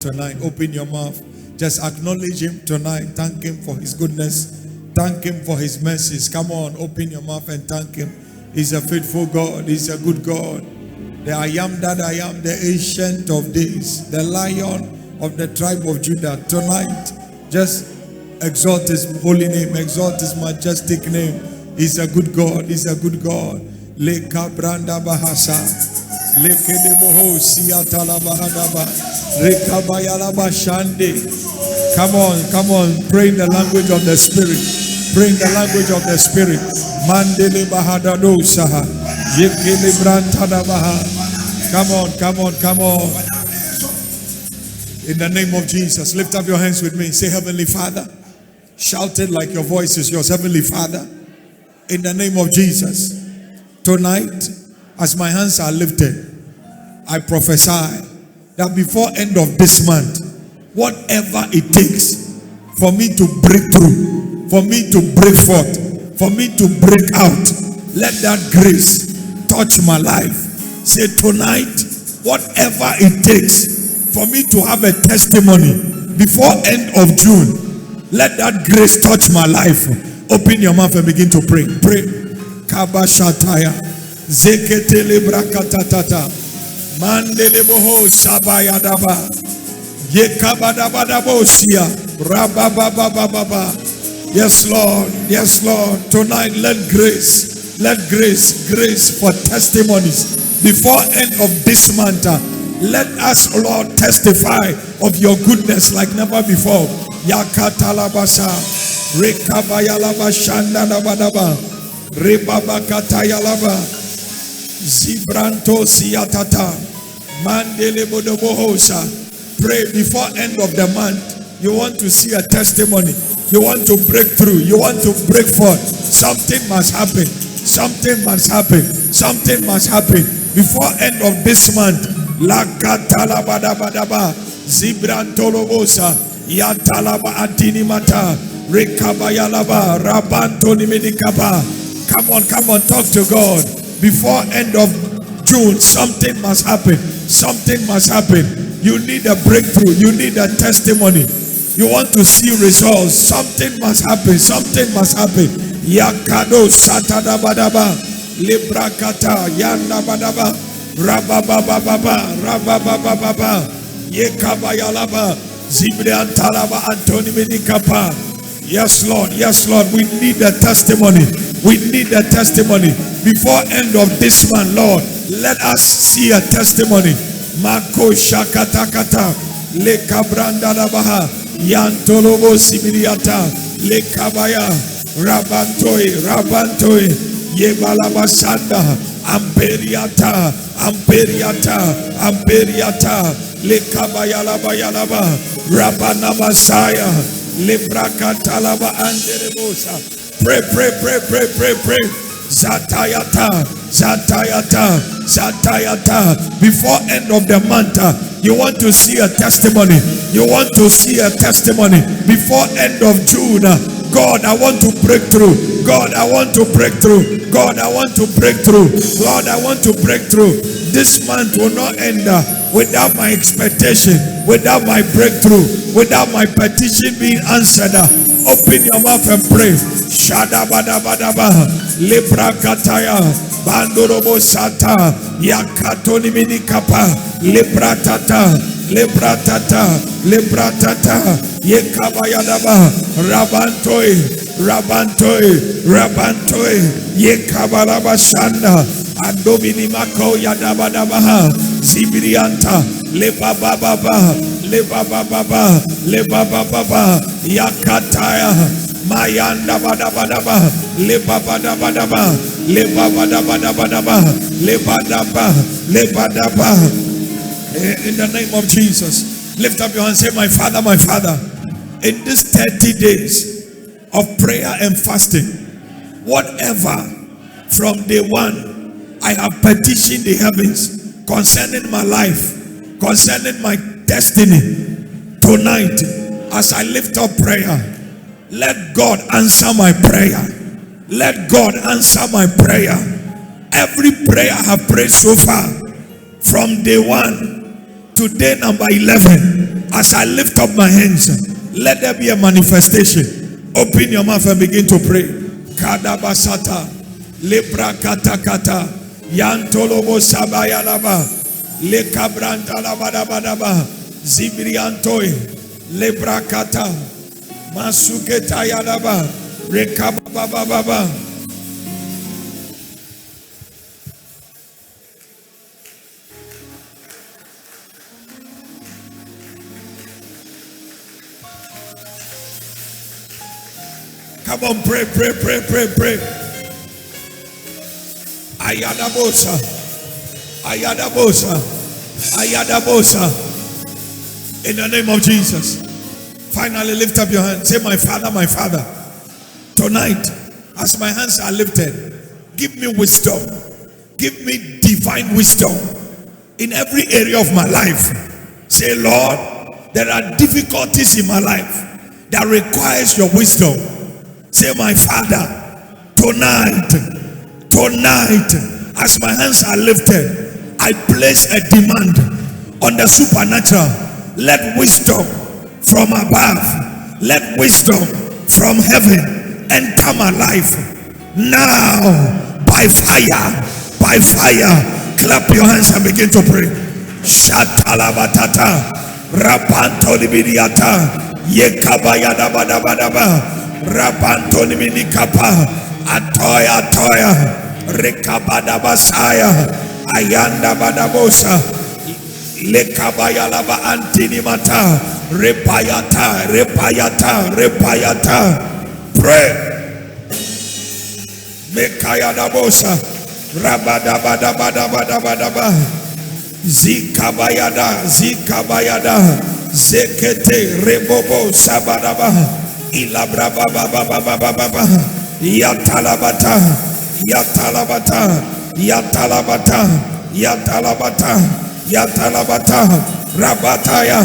Tonight, open your mouth. Just acknowledge him tonight. Thank him for his goodness. Thank him for his mercies. Come on, open your mouth and thank him. He's a faithful God. He's a good God. The I am that I am, the ancient of days, the Lion of the tribe of Judah. Tonight, just exalt his holy name, exalt his majestic name. He's a good God. He's a good God. Leka branda bahasa. Leke de boho siatala bahadaba. Rekabayala bashande. Come on. Pray in the language of the Spirit. Pray in the language of the Spirit. Mandele bahadado saha. Yekele brantada baha. Come on. In the name of Jesus, lift up your hands with me. Say, Heavenly Father. Shout it like your voice is yours. Heavenly Father, in the name of Jesus, tonight, as my hands are lifted, I prophesy that before end of this month, whatever it takes for me to break through, for me to break forth, for me to break out, let that grace touch my life. Say tonight, whatever it takes for me to have a testimony before end of June, let that grace touch my life. Open your mouth and begin to pray. Pray. Kabashataya. Zeketele brakatatata. Mandele boho sabayadaba. Yekabadabadabosia. Rabababababa. Yes, Lord. Tonight, let grace for testimonies before end of this month. Let us, Lord, testify of your goodness like never before. Yakatalabasa. Rekabayalaba shandadabadaba. Rebabakatayalaba. Zibranto siyatata. Mandele bodobohosa. Pray before end of the month. You want to see a testimony. You want to break through. You want to break forth. Something must happen. Before end of this month. Lakatalabadabadaba. Zibrantolobosa. Yatalaba antinimata. Rekabayalaba. Rabantoni medikaba. Come on, talk to God. Before end of June, something must happen. You need a breakthrough. You need a testimony. You want to see results. Something must happen. Yakado satadabadaba. Librakata yandabadaba. Rabababababa. Yekabayalaba. Zibriantalaba Antoni Medikapa. Yes, Lord. We need a testimony. Before end of this month, Lord, let us see a testimony. Mako shakatakata. Lekabranda labaha. Yantolobo Sibiriata. Lekabaya. Rabantoi. Yebalabasanda. Amperiata. Lekabayalaba. Rabanamasaya. Lebrakatalaba anderebosa. Pray. Zatayata. Before end of the month, you want to see a testimony. Before end of June, God, I want to break through. Lord, I want to break through. This month will not end without my expectation, without my breakthrough, without my petition being answered. Open your mouth and pray. Shadabadabadaba. Lebrakataya. Bandorobo Sata. Yakatoni Minikapa. Lebratata. Yekabayadaba. Rabantoi. Yekabalaba Shanda. Adomini Mako Yadabadabaha. Zibrianta. Lebababa. Yakataya. Mayanda badabadaba. Lebabadaba. In the name of Jesus, lift up your hand. Say, my Father, in these 30 days of prayer and fasting, whatever from day one I have petitioned the heavens concerning my life, concerning my destiny, tonight, as I lift up prayer, let God answer my prayer. Every prayer I have prayed so far, from day 1 to day number 11, As I lift up my hands, let there be a manifestation. Open your mouth and begin to pray. Kadabasata, Lebra Katakata, Yantolobo Sabayalaba, Lekabranta Labadabadaba, Zibriantoi, Lebra Kata, Masuketa Yalaba, Rekabababa. Come on, pray. Ayadabosa. In the name of Jesus. Finally, lift up your hand. Say, my Father. Tonight, as my hands are lifted, give me wisdom. Give me divine wisdom in every area of my life. Say, Lord, there are difficulties in my life that requires your wisdom. Say, my Father, tonight, as my hands are lifted, I place a demand on the supernatural. Let wisdom from above, let wisdom from heaven enter my life now by fire. Clap your hands and begin to pray. Shatalabatata, Rapantolibidiata, Yekabayadabadabadaba. Rabantoni minikapa atoya rekabada basaya ayanda badabosa lekabaya laba antini mata repayata pray mekaya dabosa rabada zikabayada zekete rebobo sabadaba Ilabra baba yatalabata rabataya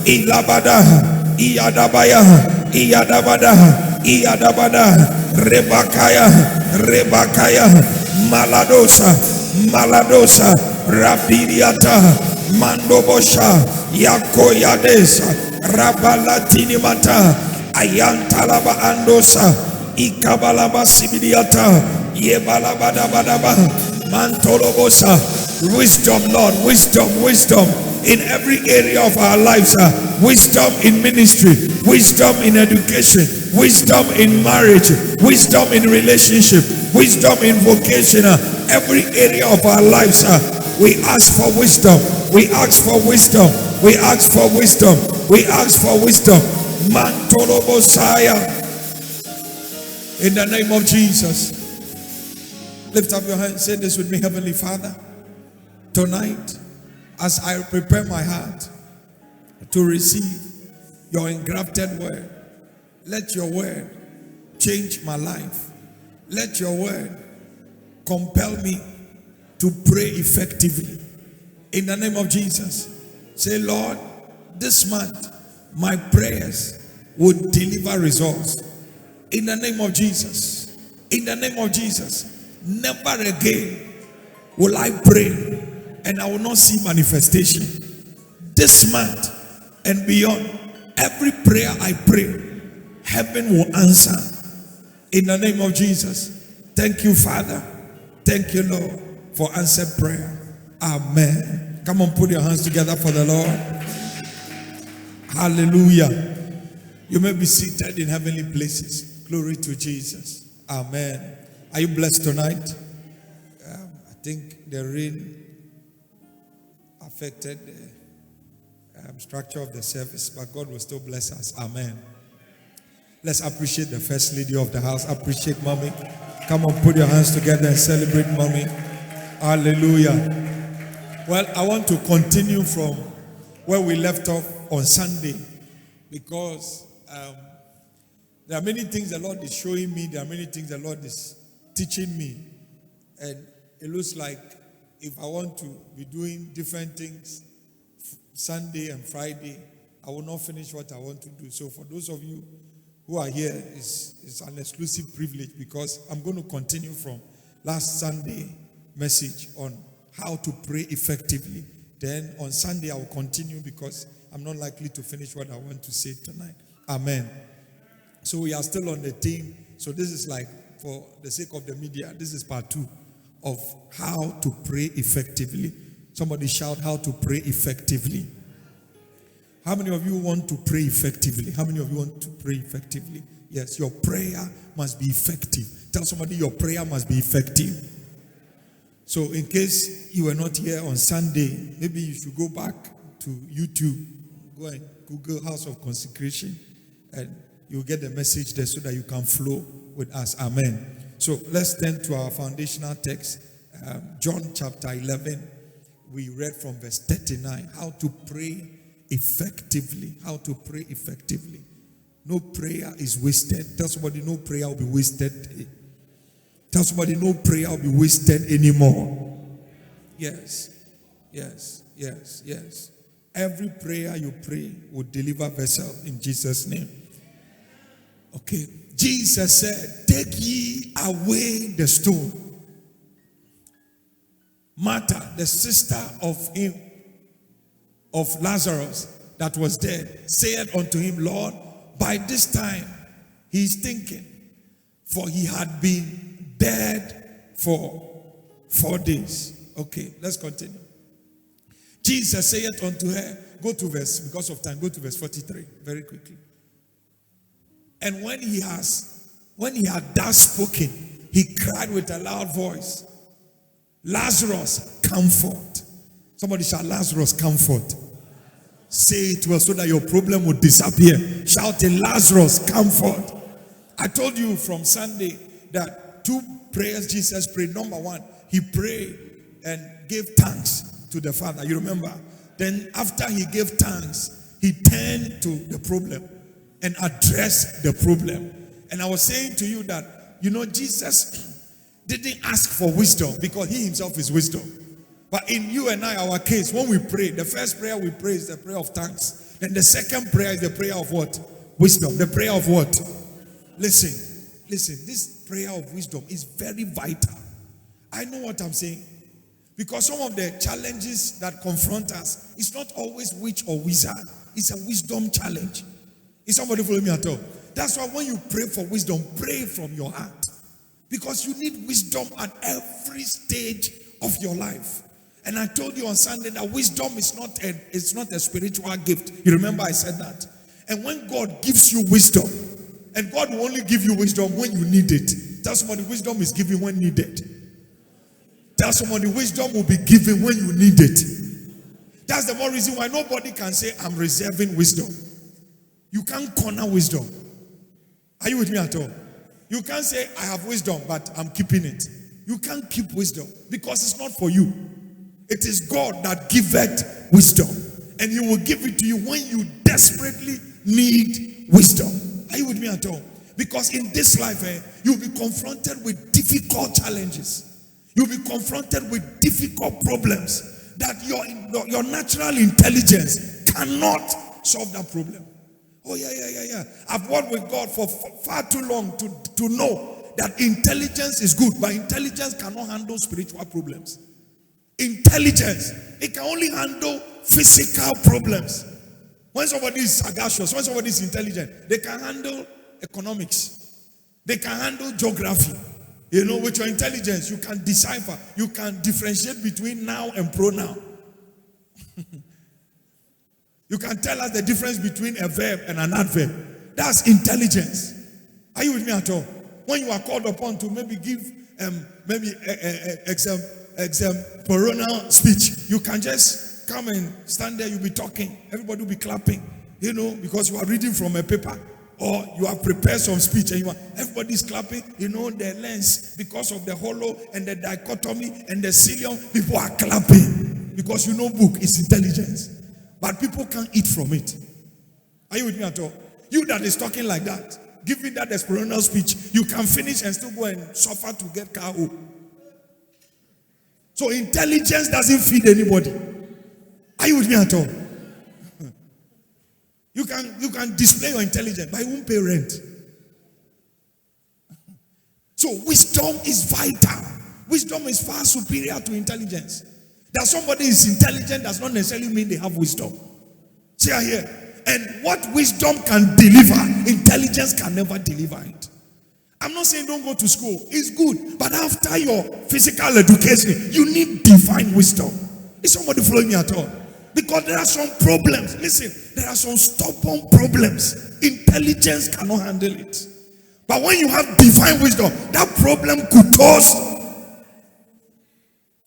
ilabada iyadabada rebakaya maladosa rabiriata mandobosha yakoyadesa rabalatini mata ayantalaba andosa ikabalaba sibidiata yebalabadabadaba mantolobosa. Wisdom, Lord, wisdom in every area of our lives. Wisdom in ministry, wisdom in education, wisdom in marriage, wisdom in relationship, wisdom in vocation. Every area of our lives, we ask for wisdom. We ask for wisdom. Mantolobosaya. In the name of Jesus. Lift up your hands. Say this with me. Heavenly Father, tonight, as I prepare my heart to receive your engrafted word, let your word change my life. Let your word compel me to pray effectively. In the name of Jesus. Say, Lord, this month my prayers would deliver results. In the name of Jesus. Never again will I pray and I will not see manifestation. This month and beyond, every prayer I pray, heaven will answer. In the name of Jesus. Thank you, Father. Thank you, Lord, for answered prayer. Amen. Come on, put your hands together for the Lord. Hallelujah. You may be seated in heavenly places. Glory to Jesus. Amen. Are you blessed tonight? I think the rain affected the structure of the service, but God will still bless us. Amen. Let's appreciate the first lady of the house. Appreciate mommy. Come on, put your hands together and celebrate mommy. Hallelujah. Well, I want to continue from where we left off on Sunday, because there are many things the Lord is showing me. There are many things the Lord is teaching me. And it looks like if I want to be doing different things Sunday and Friday, I will not finish what I want to do. So for those of you who are here, it's an exclusive privilege, because I'm going to continue from last Sunday message on how to pray effectively. Then on Sunday I will continue, because I'm not likely to finish what I want to say tonight. Amen. So we are still on the theme. So this is like, for the sake of the media, this is part 2 of how to pray effectively. Somebody shout, how to pray effectively. How many of you want to pray effectively? How many of you want to pray effectively? Yes, your prayer must be effective. Tell somebody your prayer must be effective. So in case you were not here on Sunday, maybe you should go back to YouTube, go and Google House of Consecration, and you'll get the message there so that you can flow with us. Amen. So let's turn to our foundational text, John chapter 11. We read from verse 39, how to pray effectively. How to pray effectively. No prayer is wasted. Tell somebody no prayer will be wasted. Tell somebody no prayer will be wasted anymore. Yes, yes, yes, yes. Every prayer you pray will deliver vessel in Jesus' name. Okay. Jesus said, take ye away the stone. Martha, the sister of him, of Lazarus that was dead, said unto him, Lord, by this time he is thinking, for he had been dead for 4 days. Okay, let's continue. Jesus saith unto her, go to verse, because of time, go to verse 43 very quickly. And when he had thus spoken, he cried with a loud voice, Lazarus, come forth. Somebody shout, Lazarus, come forth. Say it well so that your problem will disappear. Shout it, Lazarus, come forth. I told you from Sunday that 2 prayers Jesus prayed. Number 1, he prayed and gave thanks to the Father. You remember? Then after he gave thanks, he turned to the problem and addressed the problem. And I was saying to you that, Jesus didn't ask for wisdom because he himself is wisdom. But in you and I, our case, when we pray, the first prayer we pray is the prayer of thanks. And the second prayer is the prayer of what? Wisdom. The prayer of what? Listen, this prayer of wisdom is very vital. I know what I'm saying. Because some of the challenges that confront us, it's not always witch or wizard. It's a wisdom challenge. Is somebody following me at all? That's why when you pray for wisdom, pray from your heart. Because you need wisdom at every stage of your life. And I told you on Sunday that wisdom is not a spiritual gift. You remember I said that. And when God gives you wisdom, and God will only give you wisdom when you need it. Tell somebody wisdom is given when needed. Tell somebody wisdom will be given when you need it. That's the more reason why nobody can say, I'm reserving wisdom. You can't corner wisdom. Are you with me at all? You can't say, I have wisdom, but I'm keeping it. You can't keep wisdom because it's not for you. It is God that giveth wisdom. And he will give it to you when you desperately need wisdom. Are you with me at all? Because in this life, you'll be confronted with difficult challenges. You'll be confronted with difficult problems that your natural intelligence cannot solve that problem. Oh, yeah. I've worked with God for far too long to know that intelligence is good, but intelligence cannot handle spiritual problems. Intelligence, it can only handle physical problems. When somebody is sagacious, when somebody is intelligent, they can handle economics. They can handle geography. With your intelligence, you can decipher. You can differentiate between now and pronoun. You can tell us the difference between a verb and an adverb. That's intelligence. Are you with me at all? When you are called upon to maybe give extemporaneal speech, you can just come and stand there, you'll be talking, everybody will be clapping, because you are reading from a paper, or you have prepared some speech and everybody's clapping, the lens, because of the hollow and the dichotomy and the cilium, people are clapping because book is intelligence. But people can't eat from it. Are you with me at all? You that is talking like that, giving that exponential speech, you can finish and still go and suffer to get KO. So intelligence doesn't feed anybody. Are you with me at all? You can display your intelligence, but you won't pay rent. So wisdom is vital. Wisdom is far superior to intelligence. That somebody is intelligent does not necessarily mean they have wisdom. See here. And what wisdom can deliver, intelligence can never deliver it. I'm not saying don't go to school. It's good. But after your physical education, you need divine wisdom. Is somebody following me at all? Because there are some problems. Listen, there are some stubborn problems. Intelligence cannot handle it. But when you have divine wisdom, that problem could toast.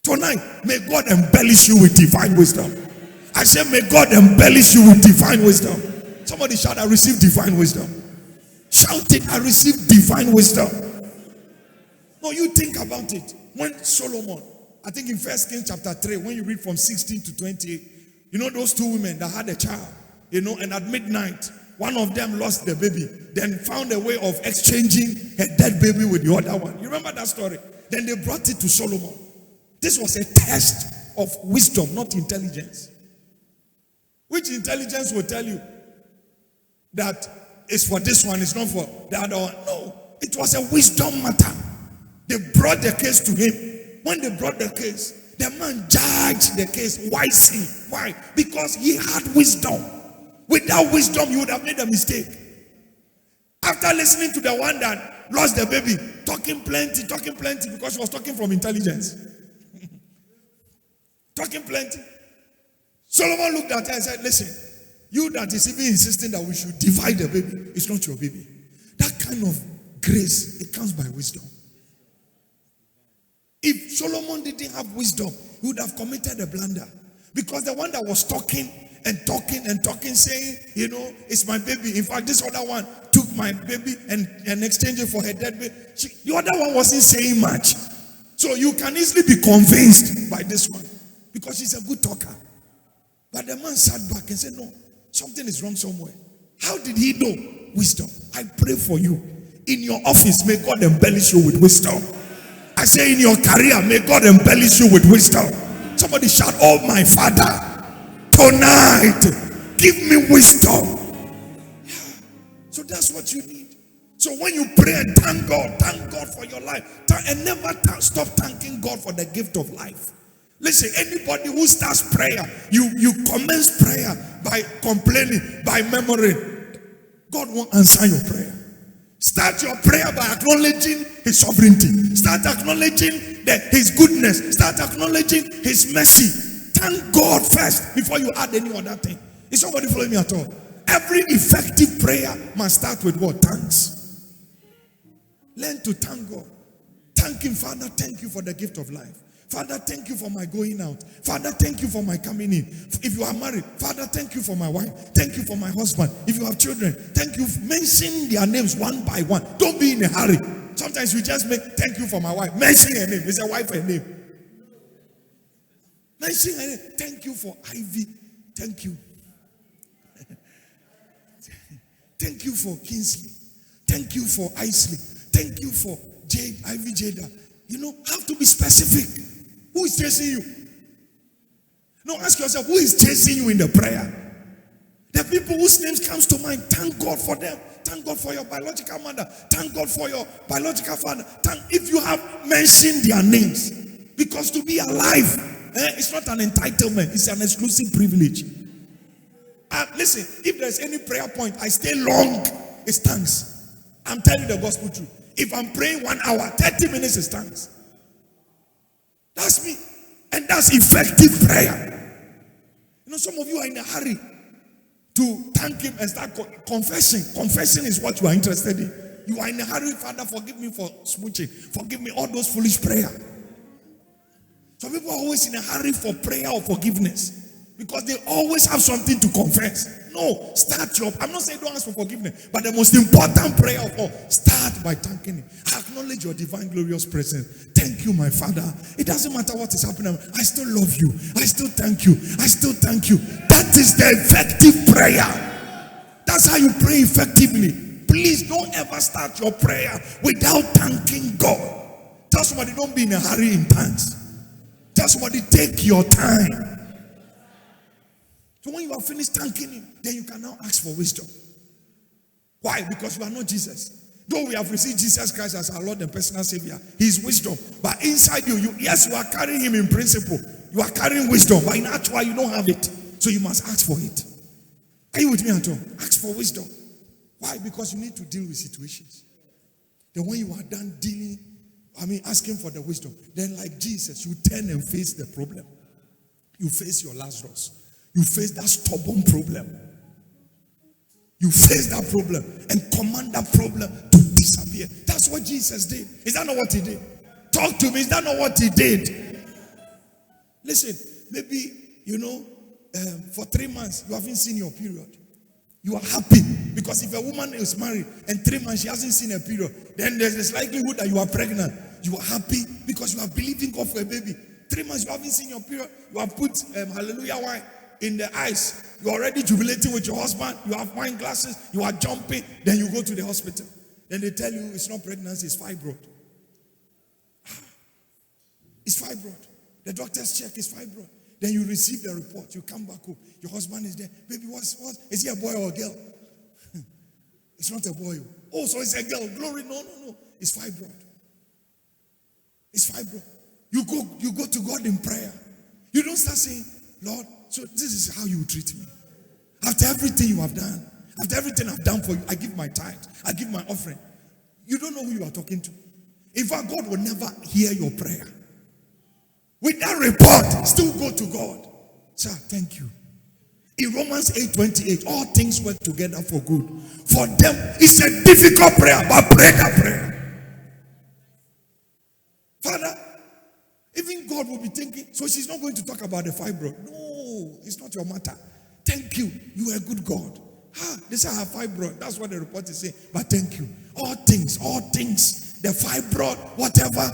Tonight, may God embellish you with divine wisdom. I said, may God embellish you with divine wisdom. Somebody shout, I receive divine wisdom. Shout it, I receive divine wisdom. No, you think about it. When Solomon, I think in 1 Kings chapter 3, when you read from 16 to 28, you know those two women that had a child, and at midnight, one of them lost the baby, then found a way of exchanging her dead baby with the other one. You remember that story? Then they brought it to Solomon. This was a test of wisdom, not intelligence. Which intelligence will tell you that it's for this one, it's not for the other one? No, it was a wisdom matter. They brought the case to him. When they brought the case, the man judged the case wisely. Why? Because he had wisdom. Without wisdom, you would have made a mistake. After listening to the one that lost the baby, talking plenty, because she was talking from intelligence. Talking plenty. Solomon looked at her and said, listen, you that is even insisting that we should divide the baby, it's not your baby. That kind of grace, it comes by wisdom. If Solomon didn't have wisdom, he would have committed a blunder. Because the one that was talking, saying, it's my baby. In fact, this other one took my baby and exchanged it for her dead baby. The other one wasn't saying much. So you can easily be convinced by this one. Because she's a good talker. But the man sat back and said, no, something is wrong somewhere. How did he know? Wisdom. I pray for you. In your office, may God embellish you with wisdom. I say in your career, may God embellish you with wisdom. Somebody shout, oh my Father, tonight, give me wisdom. So that's what you need. So when you pray and thank God for your life. And never stop thanking God for the gift of life. Listen, anybody who starts prayer, you commence prayer by complaining, by murmuring, God won't answer your prayer. Start your prayer by acknowledging his sovereignty. Start acknowledging his goodness. Start acknowledging his mercy. Thank God first before you add any other thing. Is somebody following me at all? Every effective prayer must start with what? Thanks. Learn to thank God. Thank him, Father, thank you for the gift of life. Father, thank you for my going out. Father, thank you for my coming in. If you are married, Father, thank you for my wife. Thank you for my husband. If you have children, thank you. Mention their names one by one. Don't be in a hurry. Sometimes we just make thank you for my wife. Mention her name. Is a wife her name? Mention her name. Thank you for Ivy. Thank you. Thank you for Kingsley. Thank you for Isley. Thank you for Ivy Jada. Have to be specific. Who is chasing you? No, ask yourself, who is chasing you in the prayer? The people whose names comes to mind, thank God for them. Thank God for your biological mother. Thank God for your biological father. If you have mentioned their names. Because to be alive, it's not an entitlement. It's an exclusive privilege. Listen, if there's any prayer point, I stay long, it's thanks. I'm telling you the gospel truth. If I'm praying 1 hour, 30 minutes is thanks. That's me. And that's effective prayer. Some of you are in a hurry to thank him and start confessing. Confessing is what you are interested in. You are in a hurry, Father, forgive me for smooching. Forgive me all those foolish prayer. Some people are always in a hurry for prayer or forgiveness. Because they always have something to confess. No, start your... I'm not saying don't ask for forgiveness. But the most important prayer of all, start by thanking him. I acknowledge your divine glorious presence. Thank you, my Father. It doesn't matter what is happening. I still love you. I still thank you. I still thank you. That is the effective prayer. That's how you pray effectively. Please don't ever start your prayer without thanking God. Tell somebody, don't be in a hurry in thanks. Tell somebody, take your time. So when you are finished thanking him, then you can now ask for wisdom. Why? Because you are not Jesus. Though we have received Jesus Christ as our Lord and personal Savior, he is wisdom. But inside you, yes, you are carrying him in principle. You are carrying wisdom, but in actual, you don't have it. So you must ask for it. Are you with me at all? Ask for wisdom. Why? Because you need to deal with situations. Then when you are done asking for the wisdom, then like Jesus, you turn and face the problem. You face your Lazarus. You face that stubborn problem. You face that problem and command that problem to disappear. That's what Jesus did. Is that not what he did? Talk to me. Is that not what he did? Listen, maybe, for 3 months, you haven't seen your period. You are happy because if a woman is married and 3 months she hasn't seen a period, then there's this likelihood that you are pregnant. You are happy because you are believing God for a baby. 3 months you haven't seen your period. You have put hallelujah wine in the eyes. You're already jubilating with your husband. You have wine glasses. You are jumping. Then you go to the hospital. Then they tell you it's not pregnancy, it's fibroid. It's fibroid. The doctors check it's fibroid. Then you receive the report. You come back home. Your husband is there. Baby, is he a boy or a girl? It's not a boy. Oh, so it's a girl. Glory. No. It's fibroid. It's fibroid. You go to God in prayer. You don't start saying, Lord, so this is how you treat me. After everything you have done, after everything I've done for you, I give my tithe. I give my offering. You don't know who you are talking to. In fact, God will never hear your prayer. With that report, still go to God. Sir, thank you. In Romans 8:28, all things work together for good. For them, it's a difficult prayer, but pray that prayer. Father, even God will be thinking, so she's not going to talk about the fibroid. No, it's not your matter. Thank you. You are a good God. This I have fibroid. That's what the report is saying. But thank you. All things, the fibroid, whatever,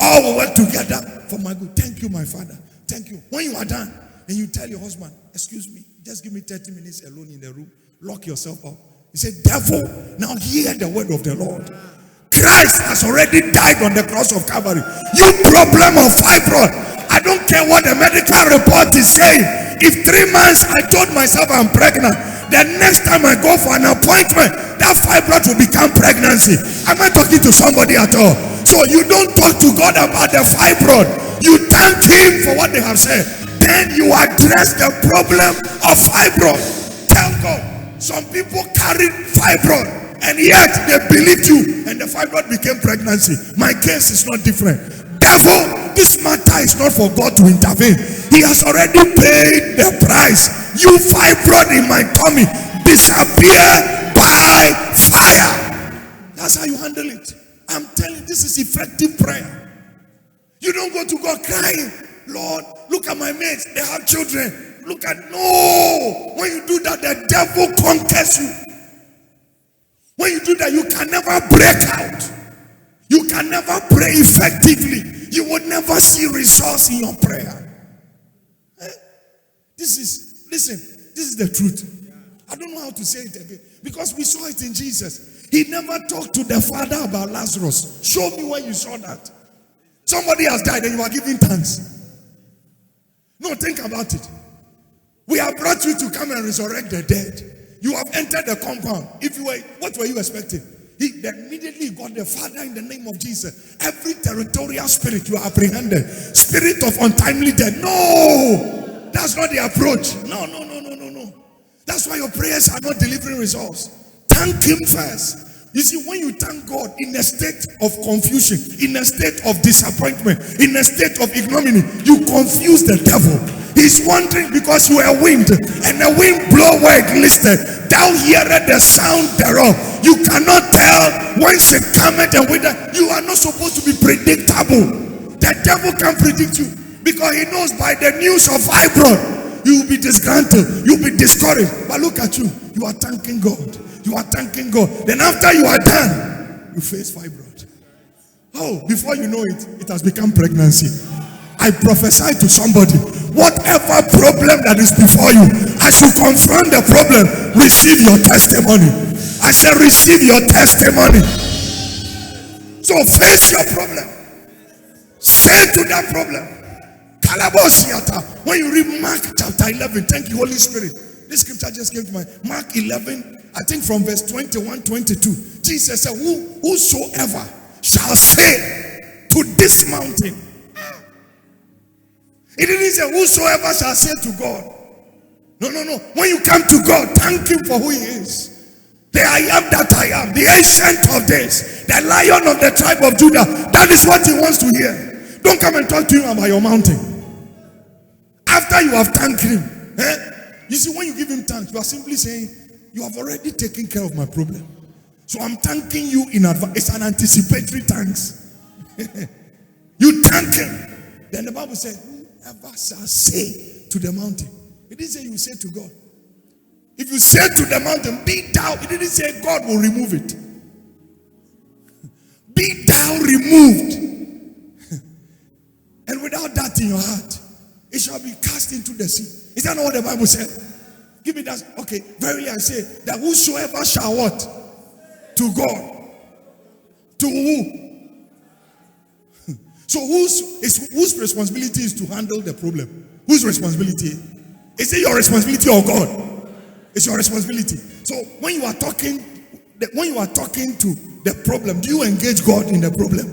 all will work together for my good. Thank you, my Father. Thank you. When you are done, then you tell your husband, excuse me, just give me 30 minutes alone in the room. Lock yourself up. He said, devil, now hear the word of the Lord. Christ has already died on the cross of Calvary. You problem of fibroid. I don't care what the medical report is saying. If 3 months I told myself I'm pregnant, the next time I go for an appointment, that fibroid will become pregnancy. Am I talking to somebody at all? So you don't talk to God about the fibroid. You thank him for what they have said. Then you address the problem of fibroid. Tell God. Some people carried fibroid and yet they believed you and the fibroid became pregnancy. My case is not different. Therefore, this matter is not for God to intervene. He has already paid the price. You fibroid in my tummy, disappear by fire. That's how you handle it. I'm telling you, this is effective prayer. You don't go to God crying, Lord, look at my mates, they have children. No. When you do that, the devil conquers you. When you do that, you can never break out. You can never pray effectively. You will never see results in your prayer. This is the truth. I don't know how to say it again. Because we saw it in Jesus. He never talked to the Father about Lazarus. Show me where you saw that. Somebody has died and you are giving thanks. No, think about it. We have brought you to come and resurrect the dead. You have entered the compound. What were you expecting? He immediately got the Father in the name of Jesus. Every territorial spirit you apprehended, spirit of untimely death. No, that's not the approach. No. That's why your prayers are not delivering results. Thank him first. You see, when you thank God in a state of confusion, in a state of disappointment, in a state of ignominy, you confuse the devil. He's wondering because you are wind, and the wind blow where it listed. Thou hearest the sound thereof. You cannot tell whence it cometh and whither. You are not supposed to be predictable. The devil can predict you because he knows by the news of fibroid you will be disgruntled, you'll be discouraged. But look at you. You are thanking God. You are thanking God. Then after you are done, you face fibroid. Oh, before you know it, it has become pregnancy. I prophesy to somebody, whatever problem that is before you, as you confront the problem, receive your testimony. I said receive your testimony. So face your problem. Say to that problem. When you read Mark chapter 11, thank you Holy Spirit. This scripture just came to mind. Mark 11, I think from verse 21, 22. Jesus said, whosoever shall say to this mountain. It didn't say whosoever shall say to God. No. When you come to God, thank him for who he is. The I am that I am, the ancient of days, the Lion of the tribe of Judah. That is what he wants to hear. Don't come and talk to him about your mountain. After you have thanked him, you see, when you give him thanks, you are simply saying, you have already taken care of my problem. So I'm thanking you in advance. It's an anticipatory thanks. You thank him. Then the Bible said, whoever shall say to the mountain. It didn't say you say to God. If you say to the mountain, be thou, it didn't say God will remove it. Be thou removed. And without that in your heart, it shall be cast into the sea. Is that not what the Bible said? Give me that. Okay, verily I say that whosoever shall what? To God. To who? So whose responsibility is to handle the problem? Whose responsibility? Is it your responsibility or God? It's your responsibility. So when you are talking to the problem, do you engage God in the problem?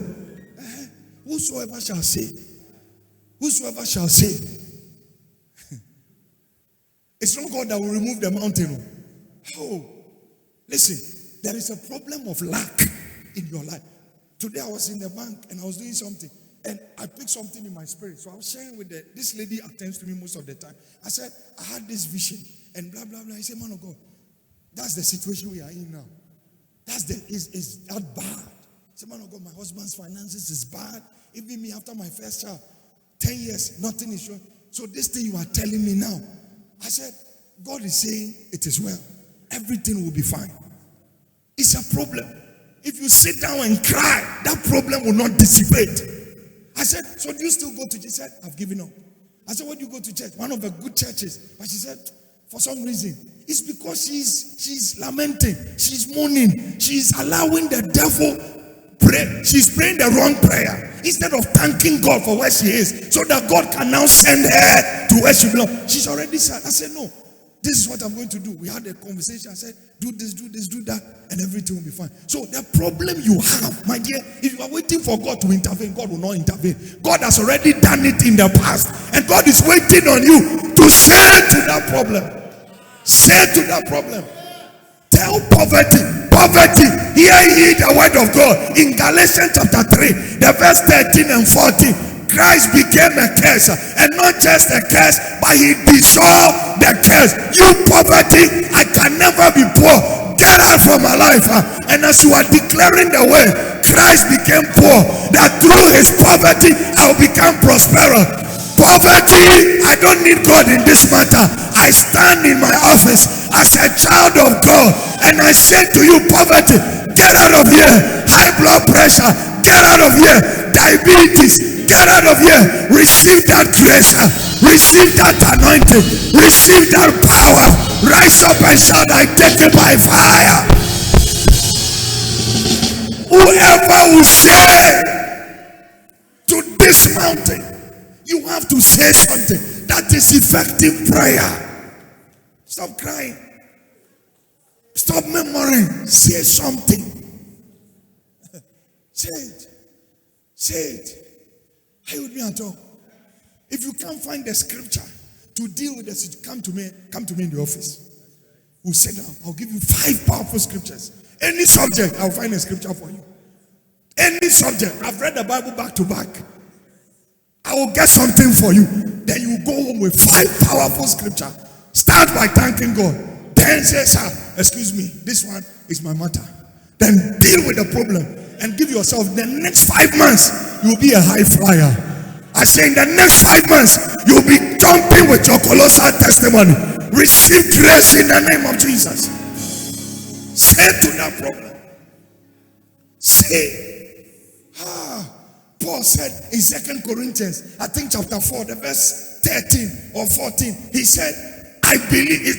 Whosoever shall say. Whosoever shall say. It's not God that will remove the mountain. Oh, listen, there is a problem of lack in your life. Today I was in the bank and I was doing something and I picked something in my spirit. So I was sharing with this lady attends to me most of the time. I said, I had this vision and blah, blah, blah. I said, man of God, that's the situation we are in now. Is that bad? I said, man of God, my husband's finances is bad. Even me after my first child, 10 years, nothing is showing. So this thing you are telling me now, I said, God is saying it is well. Everything will be fine. It's a problem. If you sit down and cry, that problem will not dissipate. I said, so do you still go to church? She said, I've given up. I said, where do you go to church? One of the good churches. But she said, for some reason, it's because she's lamenting. She's mourning. She's allowing the devil pray. She's praying the wrong prayer. Instead of thanking God for where she is, so that God can now send her to where she belongs. She's already sad. I said, no, this is what I'm going to do. We had a conversation. I said, do this, do that, and everything will be fine. So the problem you have, my dear, if you are waiting for God to intervene, God will not intervene. God has already done it in the past, and God is waiting on you to say to that problem. Say to that problem. Tell poverty, hear ye the word of God. In Galatians chapter 3, the verse 13 and 14, Christ became a curse, and not just a curse, but he dissolved the curse. You poverty, I can never be poor. Get out from my life. And as you are declaring the word, Christ became poor, that through his poverty I will become prosperous. Poverty, I don't need God in this matter. I stand in my office as a child of God, and I say to you, poverty, get out of here. High blood pressure, get out of here. Diabetes, get out of here. Receive that grace, receive that anointing, receive that power. Rise up and shout, I take it by fire. Whoever will say to this mountain, you have to say something. That is effective prayer. Stop crying. Stop murmuring. Say something. Say it. Say it. Are you with me at all? If you can't find the scripture to deal with this, come to me in the office. We'll sit down. I'll give you 5 powerful scriptures. Any subject, I'll find a scripture for you. Any subject. I've read the Bible back to back. I will get something for you. Then you go home with 5 powerful scripture. Start by thanking God. Then say, sir, excuse me, this one is my matter. Then deal with the problem and give yourself the next 5 months, you'll be a high flyer. I say in the next 5 months, you'll be jumping with your colossal testimony. Receive grace in the name of Jesus. Say to that problem. Say. Paul said in 2 Corinthians, I think chapter 4, the verse 13 or 14, he said, I believe,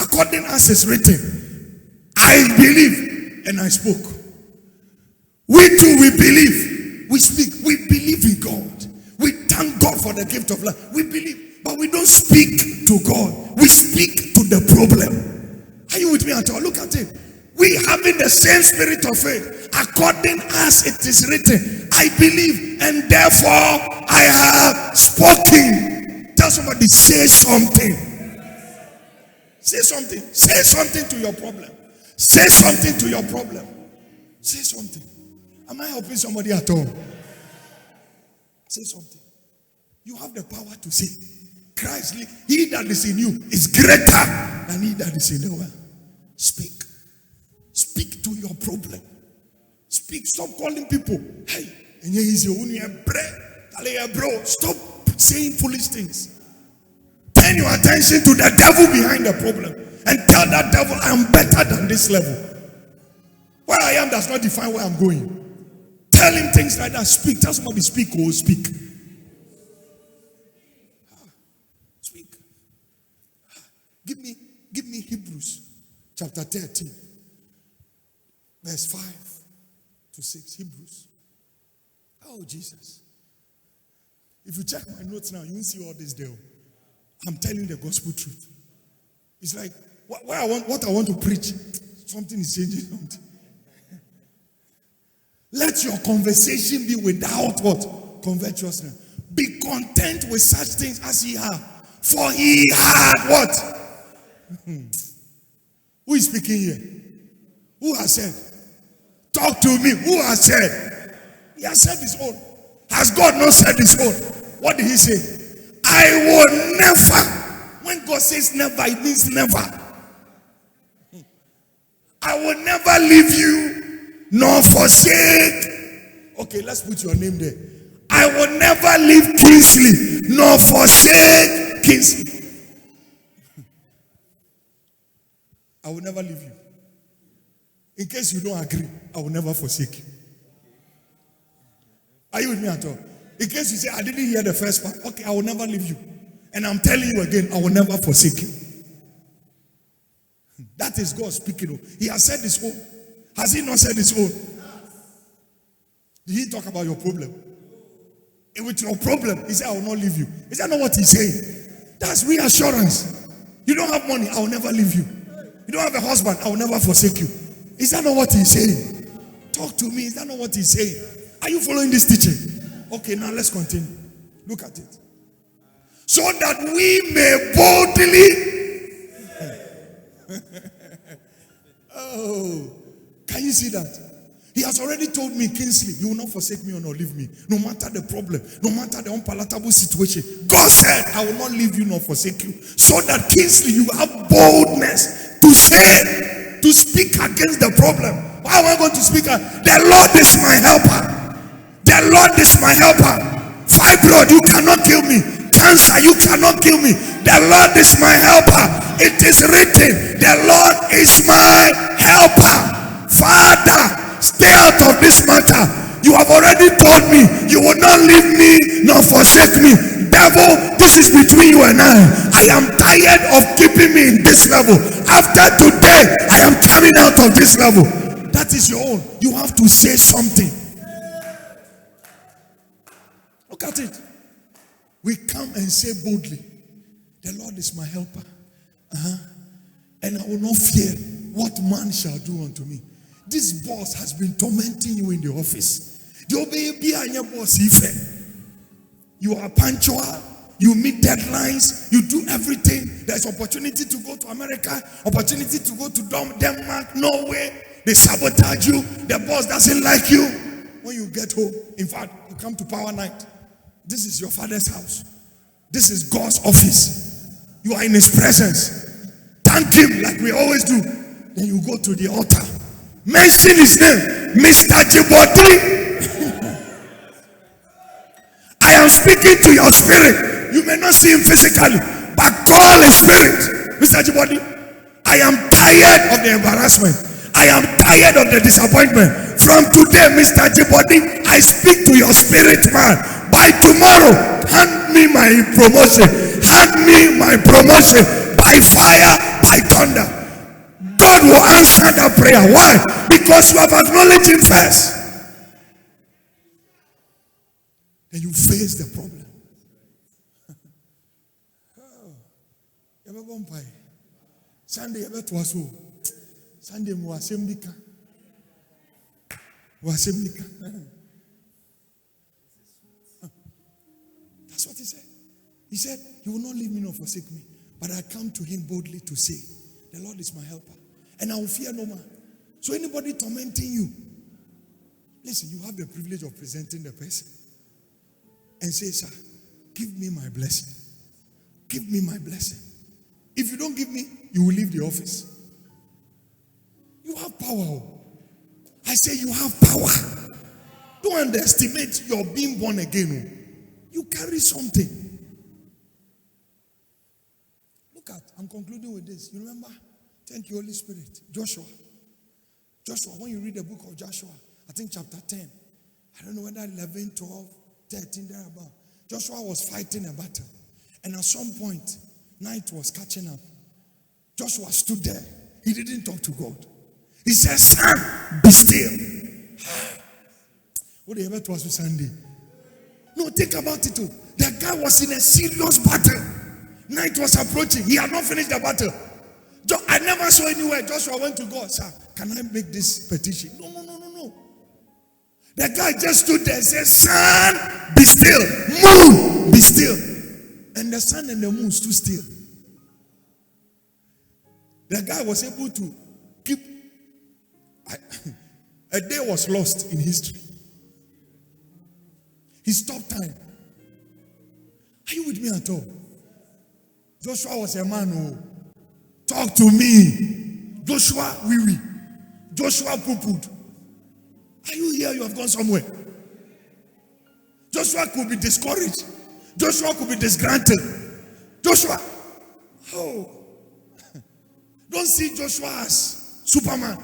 according as it's written, I believe and I spoke. We too, we believe, we speak, we believe in God. We thank God for the gift of life. We believe, but we don't speak to God. We speak to the problem. Are you with me at all? Look at it. We having the same spirit of faith, according as it is written, I believe and therefore I have spoken. Tell somebody, say something. Say something. Say something to your problem. Say something to your problem. Say something. Am I helping somebody at all? Say something. You have the power to say, Christ, he that is in you is greater than he that is in the world. Speak. Speak to your problem. Speak. Stop calling people. Hey, bro, stop saying foolish things. Turn your attention to the devil behind the problem and tell that devil, I am better than this level. Where I am does not define where I'm going. Tell him things like that. Speak. Tell somebody, speak or speak. Speak. Give me Hebrews chapter 13, verse 5 to 6. Hebrews. Oh, Jesus. If you check my notes now, you won't see all this there. I'm telling the gospel truth. It's like what I want to preach. Something is changing. Something. Let your conversation be without what? Covetousness. Be content with such things as he had. For he had what? Who is speaking here? Who has said? Talk to me. Who has said? He has said his own. Has God not said his own? What did he say? I will never. When God says never, it means never. I will never leave you nor forsake. Okay, let's put your name there. I will never leave Kingsley nor forsake Kingsley. I will never leave you. In case you don't agree, I will never forsake you. Are you with me at all? In case you say, I didn't hear the first part, okay, I will never leave you. And I'm telling you again, I will never forsake you. That is God speaking. He has said his own. Has he not said his own? Did he talk about your problem? And with your problem, he said, I will not leave you. Is that not what he's saying? That's reassurance. You don't have money, I will never leave you. You don't have a husband, I will never forsake you. Is that not what he's saying? Talk to me. Is that not what he's saying? Are you following this teaching? Okay, now let's continue. Look at it. So that we may boldly. Oh, can you see that? He has already told me, Kingsley, you will not forsake me or not leave me. No matter the problem, no matter the unpalatable situation. God said, I will not leave you nor forsake you. So that Kingsley, you have boldness to say, to speak against the problem. Why am I going to speak? The Lord is my helper. The Lord is my helper. Fibroid, you cannot kill me. Cancer, you cannot kill me. The Lord is my helper. It is written, the Lord is my helper. Father, stay out of this matter. You have already told me you will not leave me nor forsake me. Devil, this is between you and I am tired of keeping me in this level. After today, I am coming out of this level. That is your own. You have to say something. Look at it. We come and say boldly, the Lord is my helper. And I will not fear what man shall do unto me. This boss has been tormenting you in the office. You are punctual. You meet deadlines. You do everything. There's opportunity to go to America. Opportunity to go to Denmark, Norway. They sabotage you. The boss doesn't like you. When you get home, in fact, you come to Power Night. This is your father's house. This is God's office. You are in his presence. Thank him like we always do. Then you go to the altar. Mention his name, Mr. Djibouti. I am speaking to your spirit. You may not see him physically, but call his spirit. Mr. Djibouti, I am tired of the embarrassment. I am tired of the disappointment. From today, Mr. Djibouti, I speak to your spirit, man. By tomorrow, hand me my promotion. Hand me my promotion by fire, by thunder. God will answer that prayer. Why? Because you have acknowledged him first. And you face the problem. Sunday, Sunday, that's what he said. He said, you will not leave me nor forsake me. But I come to him boldly to say, the Lord is my helper, and I will fear no man. So anybody tormenting you, listen, you have the privilege of presenting the person and say, sir, give me my blessing. Give me my blessing. If you don't give me, you will leave the office. You have power. I say you have power. Don't underestimate your being born again. You carry something. Look at, I'm concluding with this. You remember? Thank you, Holy Spirit. Joshua, when you read the book of Joshua, I think chapter 10, I don't know whether 11, 12, 13, thereabout. Joshua was fighting a battle. And at some point, night was catching up. Joshua stood there. He didn't talk to God. He said, son, be still. What the hell was Sunday? No, think about it too. That guy was in a serious battle. Night was approaching. He had not finished the battle. I never saw anywhere Joshua went to God. Sir, can I make this petition? No. The guy just stood there and said, sun, be still. Moon, be still. And the sun and the moon stood still. The guy was able to keep. A day was lost in history. He stopped time. Are you with me at all? Joshua was a man who talk to me. Joshua, oui. Joshua, poo-pooed. Are you here? You have gone somewhere. Joshua could be discouraged. Joshua could be disgruntled. Joshua, don't see Joshua as Superman.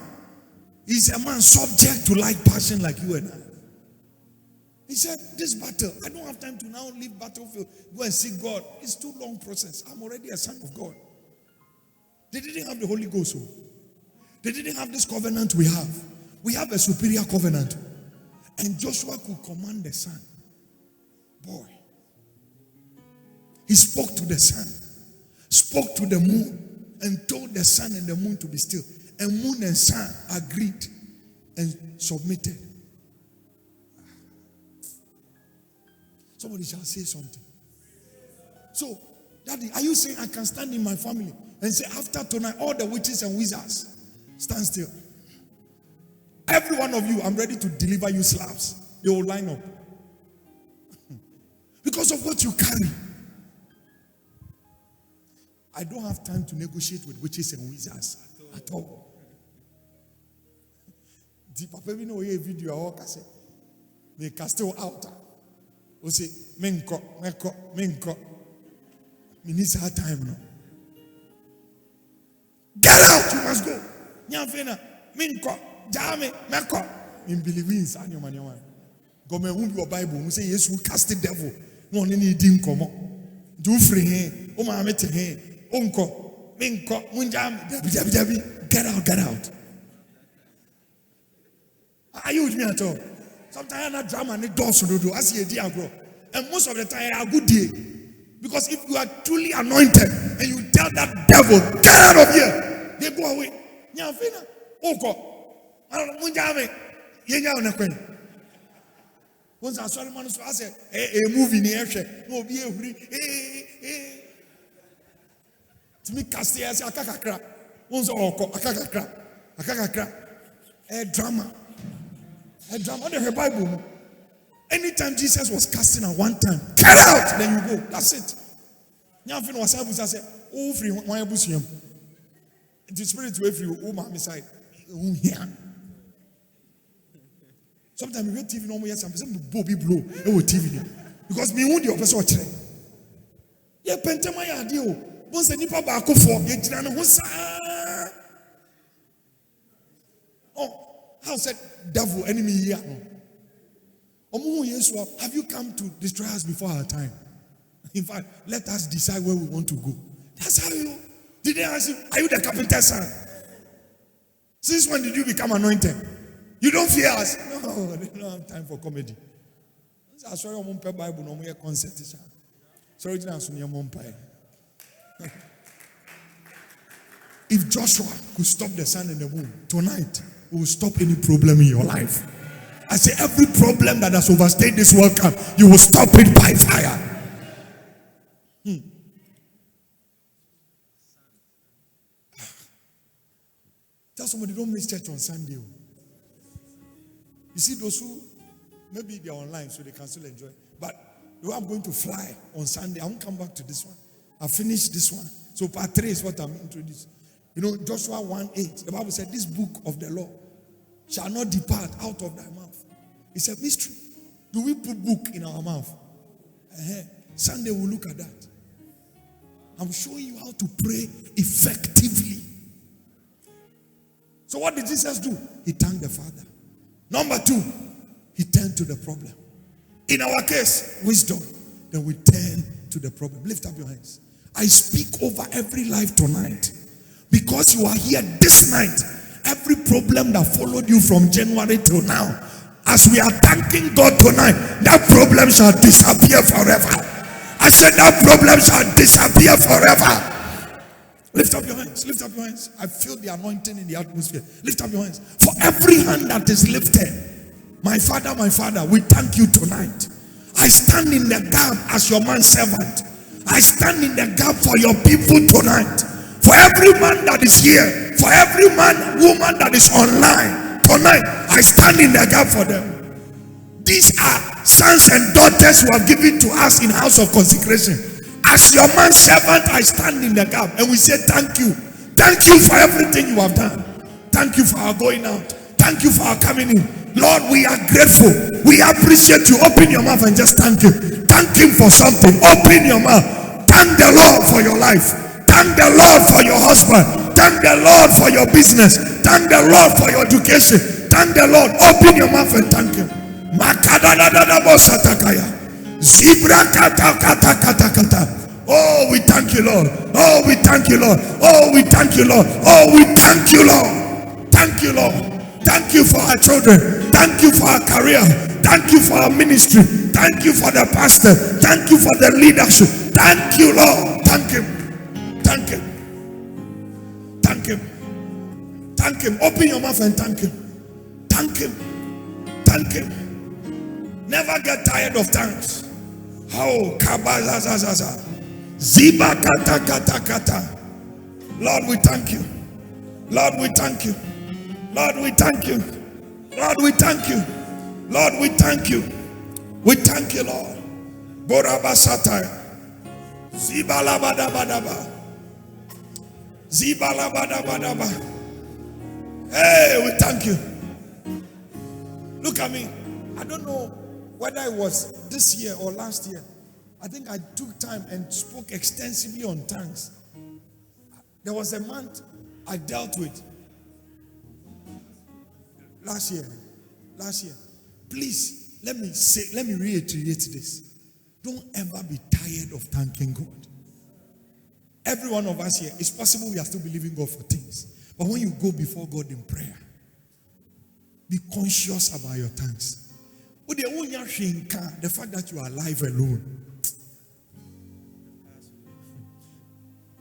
He's a man subject to like passion like you and I. He said, this battle, I don't have time to now leave battlefield, go and seek God. It's too long process. I'm already a son of God. They didn't have the Holy Ghost. They didn't have this covenant we have. We have a superior covenant. And Joshua could command the sun. Boy. He spoke to the sun, spoke to the moon, and told the sun and the moon to be still. And moon and sun agreed and submitted. Somebody shall say something. So, Daddy, are you saying I can stand in my family and say, after tonight, all the witches and wizards, stand still? Every one of you, I'm ready to deliver you slaps. They will line up. Because of what you carry. I don't have time to negotiate with witches and wizards at all. The papa we know a video all say they castle out. We say menko. We need our time now. Get out, you must go. Nyafena menko jame meko. In believing in your man. Go me read your Bible. We say yes, we cast the devil. No need him come. Do free him. O ma mete him. Onko menko munjam jabi. Get out. Are you with me at all? Sometimes I drama and doors to do. I see a dear grow. And most of the time I good day. Because if you are truly anointed and you tell that devil, get out of here, they go away. Nyafina, Oko, Munjame, Yenya on a queen. Once I saw the man, I said, a movie in the air, no be a free, to me, Castias, a kakakra. Once Oko, a kakakra, a drama. A drama under her Bible. Anytime Jesus was casting at one time, get out, then you go. That's it. Nyafin was able to say, oh, free, why bush him? The spirit way free, oh, my side. Oh, yeah. Sometimes we wait TV no more, yes, I'm saying, Bobby blow, it will TV. Because me, won't you also watch it? Yeah, Pentamaya deal. Once the Nipa Bako for, oh, how said devil, enemy here? Have you come to destroy us before our time? In fact, let us decide where we want to go. That's how you. Did they ask you, are you the carpenter's son? Since when did you become anointed? You don't fear us? No, they don't have time for comedy. I saw your Bible, no more concert. Sorry, if Joshua could stop the sun and the moon tonight, it will stop any problem in your life. I say every problem that has overstayed this World Cup, you will stop it by fire. Tell somebody, don't miss church on Sunday. You see those who, maybe they're online so they can still enjoy. But I'm going to fly on Sunday. I won't come back to this one. I finished this one. So part 3 is what I'm introducing. You know, Joshua 1:8. The Bible said, this book of the law shall not depart out of thy mouth. It's a mystery. Do we put book in our mouth? Sunday we'll look at that. I'm showing you how to pray effectively. So what did Jesus do? He thanked the Father. Number 2, he turned to the problem. In our case, wisdom. Then we turn to the problem. Lift up your hands. I speak over every life tonight. Because you are here this night, every problem that followed you from January till now, as we are thanking God tonight, that problem shall disappear forever. I said that problem shall disappear forever. Lift up your hands. Lift up your hands. I feel the anointing in the atmosphere. Lift up your hands. For every hand that is lifted, my Father, we thank you tonight. I stand in the gap as your man servant. I stand in the gap for your people tonight. For every man that is here, for every man, woman that is online tonight, I stand in the gap for them. These are sons and daughters who are given to us in house of consecration. As your man servant, I stand in the gap and we say thank you. Thank you for everything you have done. Thank you for our going out. Thank you for our coming in. Lord, we are grateful. We appreciate you. Open your mouth and just thank you. Thank him for something. Open your mouth. Thank the Lord for your life. Thank the Lord for your husband. Thank the Lord for your business. Thank the Lord for your education. Thank the Lord. Open your mouth and thank him. Oh, we thank you, Lord. Oh, we thank you, Lord. Oh, we thank you, Lord. Oh, we thank you, Lord. Thank you, Lord. Thank you for our children. Thank you for our career. Thank you for our ministry. Thank you for the pastor. Thank you for the leadership. Thank you, Lord. Thank him. Thank him. Thank him. Thank him. Open your mouth and thank him. Thank him. Thank him. Never get tired of thanks. Oh, kabazazazaza. Ziba kata kata kata. Lord, we thank you. Lord, we thank you. Lord, we thank you. Lord, we thank you. Lord, we thank you. We thank you, Lord. Borabasata. Zibalabadabadaba. Zibalabadabadaba. Hey, we thank you. Look at me. I don't know whether it was this year or last year. I think I took time and spoke extensively on tongues. There was a month I dealt with last year. Please, let me reiterate this. Don't ever be tired of thanking God. Every one of us here, it's possible we are still believing God for things. But when you go before God in prayer, be conscious about your thanks. The fact that you are alive alone.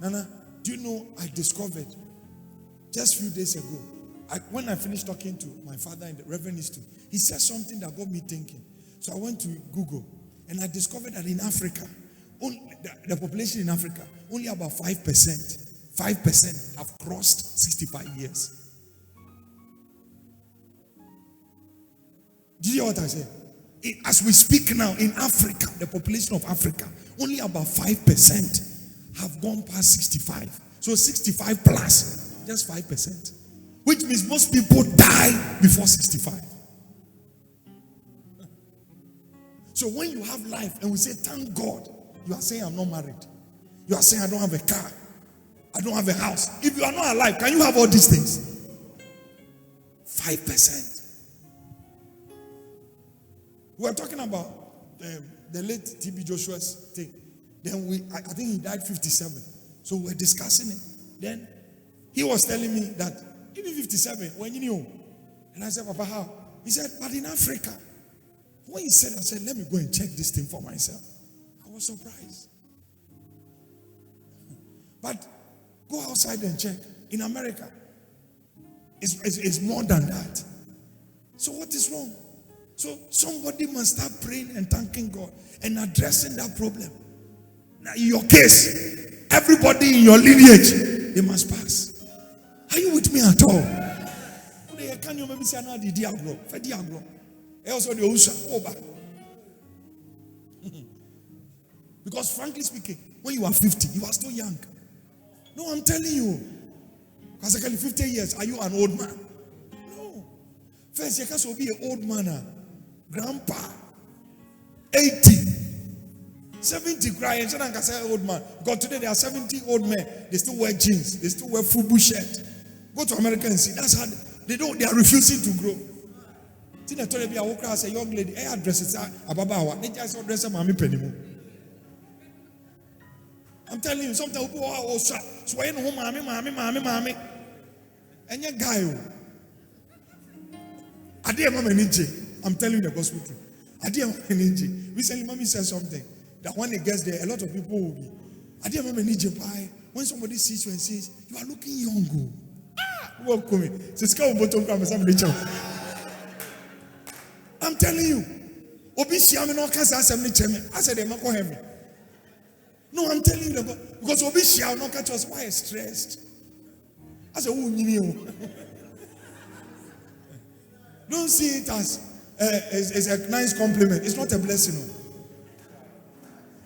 Nana, do you know I discovered just a few days ago, when I finished talking to my father in the Reverend Institute, he said something that got me thinking. So I went to Google and I discovered that in Africa, the population in Africa, only about 5% have crossed 65 years. Did you hear what I said? As we speak now, in Africa, the population of Africa, only about 5% have gone past 65. So 65 plus, just 5%. Which means most people die before 65. So when you have life and we say, thank God, you are saying, I'm not married. You are saying, I don't have a car. I don't have a house. If you are not alive, can you have all these things? 5%. We were talking about the late T.B. Joshua's thing. Then I think he died 57. So we were discussing it. Then he was telling me that even 57, when you knew. And I said, Papa, how? He said, but in Africa. When he said, I said, let me go and check this thing for myself. I was surprised. But go outside and check. In America, it's more than that. So what is wrong? So somebody must start praying and thanking God and addressing that problem. Now in your case, everybody in your lineage, they must pass. Are you with me at all? can you maybe say the diablo? For diablo. Also the Osha over. Because frankly speaking, when you are 50, you are still young. No, I'm telling you. Because 50 years, are you an old man? No. First, you can't be an old man. Grandpa. 80. 70 crying. So I can say old man. Because today there are 70 old men. They still wear jeans. They still wear full bush shirt. Go to America and see. That's how they are refusing to grow. I told you, I walk as a young lady. I address it. Ababawa. They just address Mami Penimo. I'm telling you, sometimes people are also swaying home, mommy. And your guy, I didn't have an I'm telling you the gospel truth. I didn't have an Recently, mommy said something that when it gets there, a lot of people will be. I didn't have an pie. When somebody sees you and says, you are looking young. Welcome me. I'm telling you. I said, no, I'm telling you, because Obi shall not catch us. Why stressed? I said, oh, don't see it as a nice compliment. It's not a blessing.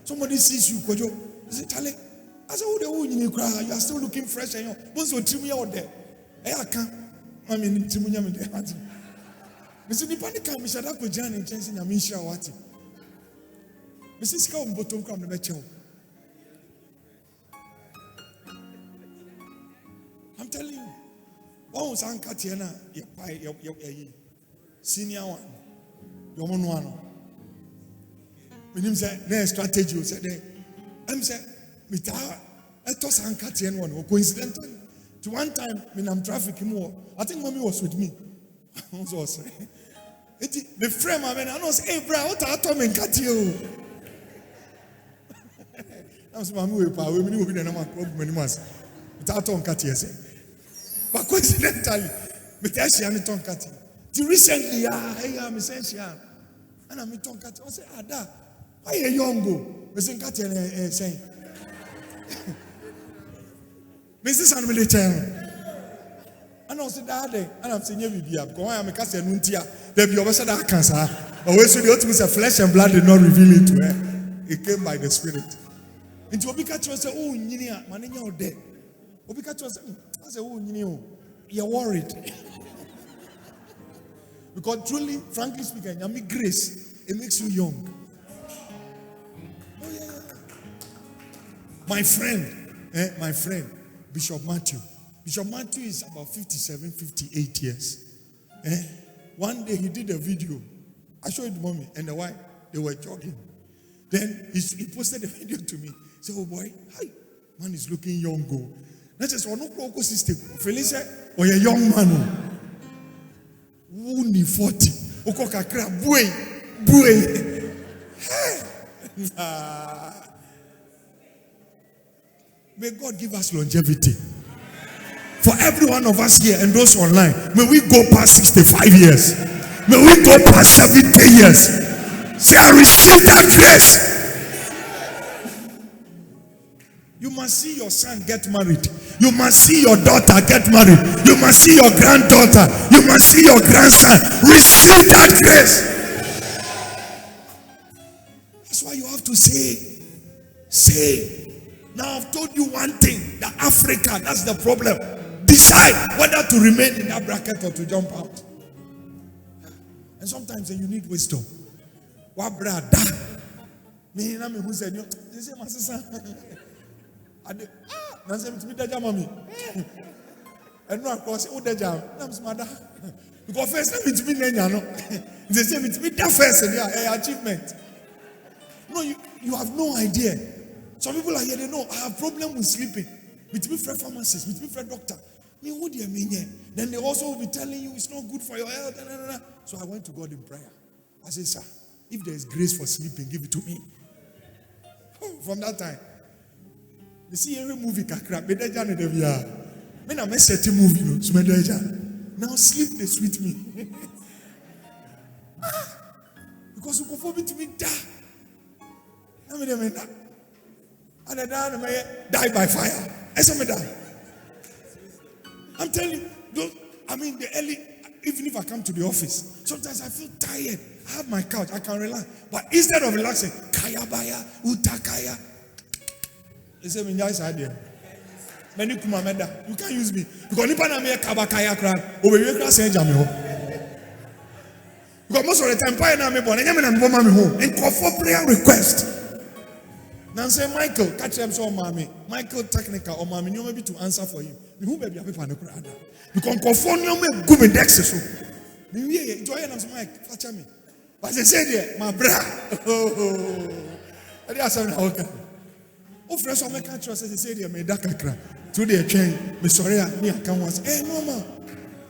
Somebody sees you, Kojo. They say, Charlie, I said, oh, you are still looking fresh. And once you trim out there, I can't. I mean, Timunya, Mr. Nipanika, Mr. Dako Jan, and Jensen, I mean, Shawati. Mrs. Cow, bottom come the Metro. I'm telling you, one was Uncle Tiana, your senior one, your own one. When him said, there's strategy, said, I'm saying, Mita, I toss Uncle Tiana one, or coincidentally, to one time when I'm trafficking more, I think mommy was with me. I was sorry. The frame, I mean, I was, hey, bro, what are Tom and Catio? I was my move, I will be the number many months. Without Tom Catio, but coincidentally, Mitashi and Tom Catio. Till recently, hey, I'm essential. And I'm Tom Catio. I said, Ada, why are you young? Mr. Catio saying, Mrs. Anvil Channel. And I said, Daddy, and I'm saying, you go. I am a Cassia Nuntia. There be over said, I can't, sir. Always the ultimate flesh and blood did not reveal it to her. It came by the Spirit. Into Obikacho said, oh, Ninia, Manina, dead. Obikacho said, I said, oh, you're worried. Because truly, frankly speaking, I mean, grace, it makes you young. Oh, yeah. My friend, Bishop Matthew. Bishop Matthew is about 57, 58 years. One day he did a video. I showed mommy and the wife. They were jogging. Then he posted the video to me. He said, oh boy, hi, man is looking young. Go. That's just one of system. Felicia, or a young man. Wounded 40. Okokakra, boy. May God give us longevity. For every one of us here and those online, may we go past 65 years. May we go past 70 years. Say, I receive that grace. You must see your son get married. You must see your daughter get married. You must see your granddaughter. You must see your grandson. Receive that grace. That's why you have to say. Now I've told you one thing. That Africa, that's the problem. Decide whether to remain in that bracket or to jump out. And sometimes you need wisdom. What brother? Me na me who said you say my sister. And no of course who the jam. Because first let me to be no. They say it be that first achievement. No, you have no idea. Some people are here, they know I have problem with sleeping. With me friend pharmacist, with me friend doctor. Then they also will be telling you it's not good for your health. So I went to God in prayer. I said, sir, if there is grace for sleeping, give it to me. From that time, you see every movie can crap. When I set a movie, now sleep they sweet me. Because you go to me die by fire. I'm telling you, the even if I come to the office, sometimes I feel tired. I have my couch, I can relax. But instead of relaxing, kaya baya, utakaya. They say, Many kumameda, you can't use me. Because nipa na me kabakaya kran, obeye kran say jam me ho. Because most of the time, pay na me born, enyame na me born me home. And call for prayer request. Now say Michael, catch them so mommy. Michael technical or mommy, you maybe to answer for you. Me who baby paper no krada. Because call for you me go me dex so. Me we enjoy am say Mike, catch me. But they say there, my bra. Oh. I dey ask na okay. O friend so make catch us say there me da kakra. To the chain, me sorry me account was normal.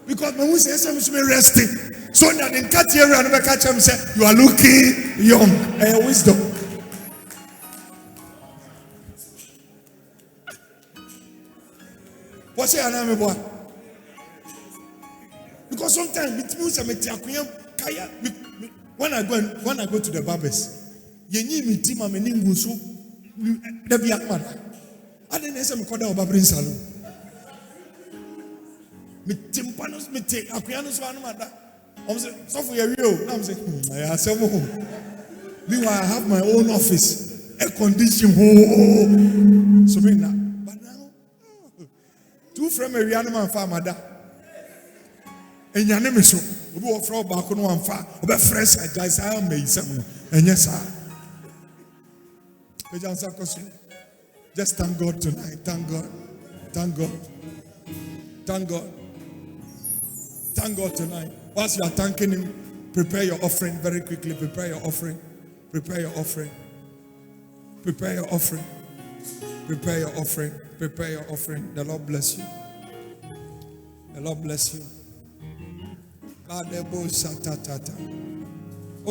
Because me who say me resting. So that in catch area and catch him say you are looking young. Wisdom. What's your name, boy? Because sometimes it means when I go to the barbers, you need me team and me so the be akmada. I didn't say me call the barbering salon. Me timpanos me take akuyanos one mother. I'm saying so for your real. I'm saying I have some home. Meanwhile I have my own office, air conditioning. So me now. Two from a Rihanna farmer. And your name is so. We will throw back on one far. Over fresh, I just made some. And yes, sir. Just thank God tonight. Thank God. Thank God. Thank God. Thank God tonight. Whilst you are thanking Him, prepare your offering very quickly. Prepare your offering. Prepare your offering. Prepare your offering. Prepare your offering. Prepare your offering. The Lord bless you. The Lord bless you.